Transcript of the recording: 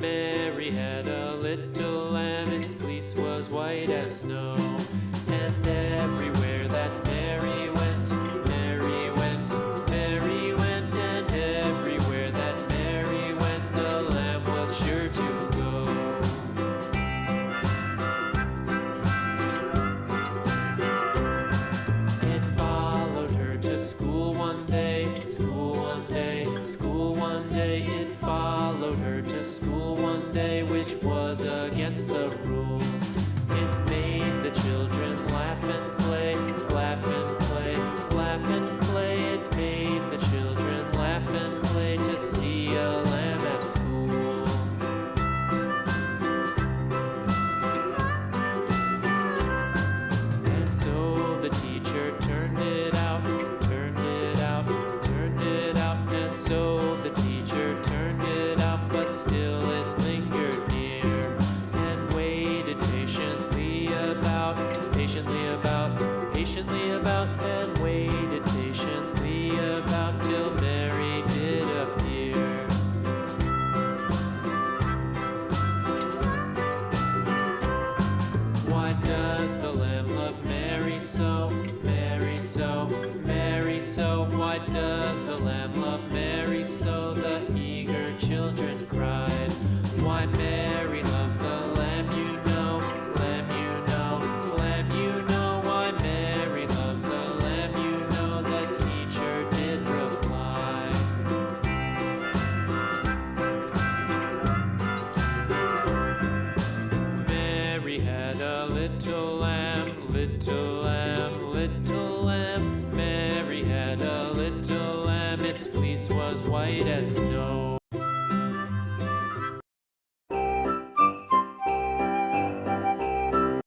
Mary had a little lamb, its fleece was white as snow. And everywhere that Mary went, Mary went, Mary went, and everywhere that Mary went, the lamb was sure to go. It followed her to school one day, school one day, school one day. It followed her to school one day, which was against the rules. It made the children laugh and play, laugh and play, laugh and play. It made the children laugh and play to see a lamb at school. And so the teacher turned it out, turned it out, turned it out. And so the teacher turned it out, but still it lingered near and waited patiently about, patiently about, patiently about, and waited patiently about till Mary did appear. Why does the lamb love Mary so, Mary so, Mary so? Why does the lamb love Mary so? The eager children cried. Why Mary loves the lamb, you know, lamb, you know, lamb, you know. Why Mary loves the lamb, you know, the teacher did reply. Mary had a little lamb, little lamb, little lamb. Mary had a little lamb, its fleece was white as snow.